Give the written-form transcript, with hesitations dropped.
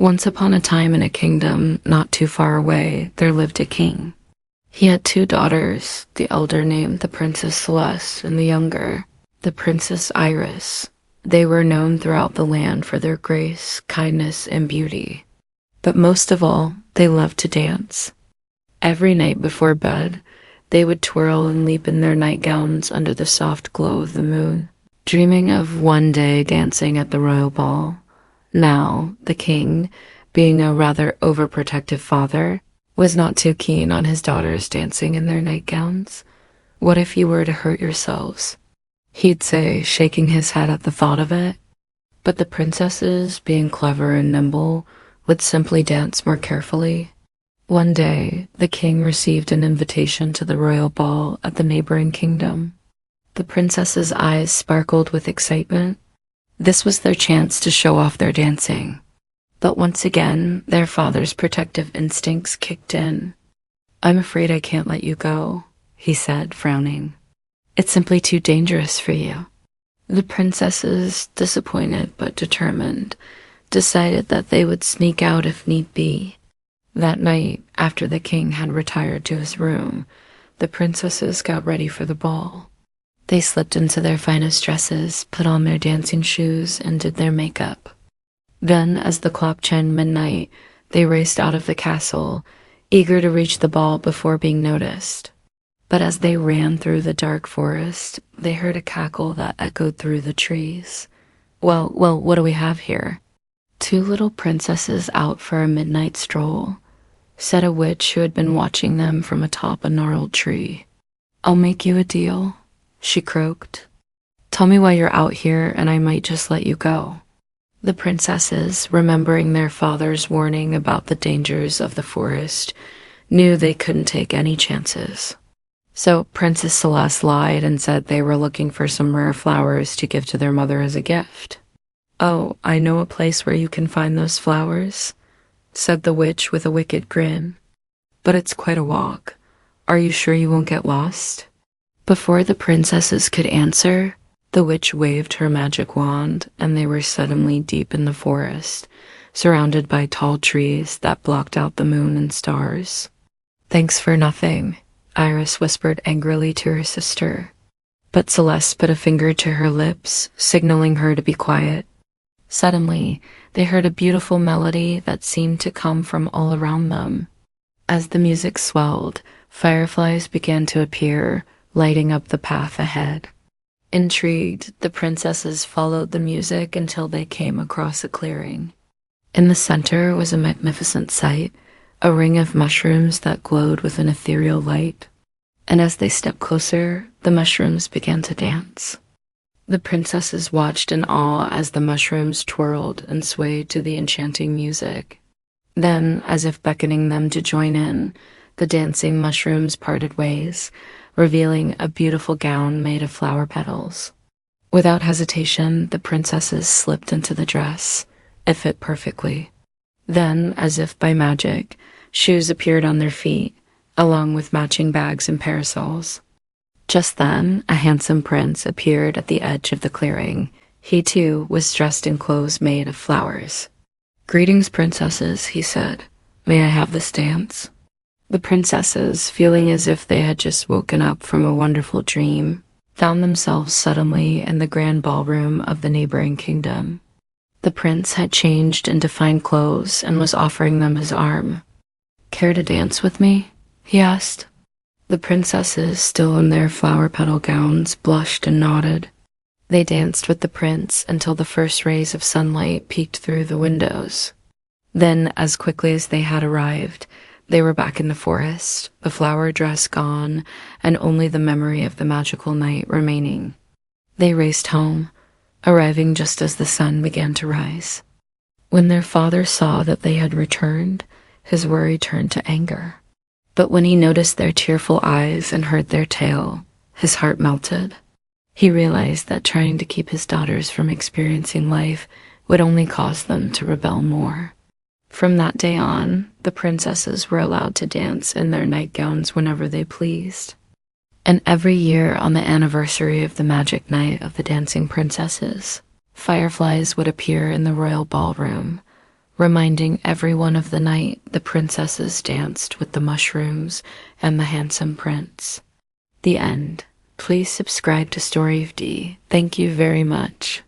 Once upon a time in a kingdom not too far away, there lived a king. He had two daughters, the elder named the Princess Celeste and the younger, the Princess Iris. They were known throughout the land for their grace, kindness, and beauty. But most of all, they loved to dance. Every night before bed, they would twirl and leap in their nightgowns under the soft glow of the moon, dreaming of one day dancing at the royal ball. Now, the king, being a rather overprotective father, was not too keen on his daughters dancing in their nightgowns. "What if you were to hurt yourselves?" he'd say, shaking his head at the thought of it. But the princesses, being clever and nimble, would simply dance more carefully. One day, the king received an invitation to the royal ball at the neighboring kingdom. The princesses' eyes sparkled with excitement. This was their chance to show off their dancing. But once again, their father's protective instincts kicked in. "I'm afraid I can't let you go," he said, frowning. "It's simply too dangerous for you." The princesses, disappointed but determined, decided that they would sneak out if need be. That night, after the king had retired to his room, the princesses got ready for the ball. They slipped into their finest dresses, put on their dancing shoes, and did their makeup. Then, as the clock chimed midnight, they raced out of the castle, eager to reach the ball before being noticed. But as they ran through the dark forest, they heard a cackle that echoed through the trees. Well, what do we have here?" "Two little princesses out for a midnight stroll," said a witch who had been watching them from atop a gnarled tree. "I'll make you a deal," she croaked. "Tell me why you're out here and I might just let you go." The princesses, remembering their father's warning about the dangers of the forest, knew they couldn't take any chances. So Princess Celeste lied and said they were looking for some rare flowers to give to their mother as a gift. "Oh, I know a place where you can find those flowers," said the witch with a wicked grin. "But it's quite a walk. Are you sure you won't get lost?" Before the princesses could answer, the witch waved her magic wand, and they were suddenly deep in the forest, surrounded by tall trees that blocked out the moon and stars. "Thanks for nothing," Iris whispered angrily to her sister. But Celeste put a finger to her lips, signaling her to be quiet. Suddenly, they heard a beautiful melody that seemed to come from all around them. As the music swelled, fireflies began to appear, lighting up the path ahead. Intrigued, the princesses followed the music until they came across a clearing. In the center was a magnificent sight, a ring of mushrooms that glowed with an ethereal light. And as they stepped closer, the mushrooms began to dance. The princesses watched in awe as the mushrooms twirled and swayed to the enchanting music. Then, as if beckoning them to join in, the dancing mushrooms parted ways, revealing a beautiful gown made of flower petals. Without hesitation, the princesses slipped into the dress. It fit perfectly. Then, as if by magic, shoes appeared on their feet, along with matching bags and parasols. Just then, a handsome prince appeared at the edge of the clearing. He, too, was dressed in clothes made of flowers. "Greetings, princesses," he said. "May I have this dance?" The princesses, feeling as if they had just woken up from a wonderful dream, found themselves suddenly in the grand ballroom of the neighboring kingdom. The prince had changed into fine clothes and was offering them his arm. "Care to dance with me?" he asked. The princesses, still in their flower petal gowns, blushed and nodded. They danced with the prince until the first rays of sunlight peeked through the windows. Then, as quickly as they had arrived, they were back in the forest, the flower dress gone, and only the memory of the magical night remaining. They raced home, arriving just as the sun began to rise. When their father saw that they had returned, his worry turned to anger. But when he noticed their tearful eyes and heard their tale, his heart melted. He realized that trying to keep his daughters from experiencing life would only cause them to rebel more. From that day on, the princesses were allowed to dance in their nightgowns whenever they pleased. And every year on the anniversary of the magic night of the dancing princesses, fireflies would appear in the royal ballroom, reminding everyone of the night the princesses danced with the mushrooms and the handsome prince. The end. Please subscribe to StoryVD. Thank you very much.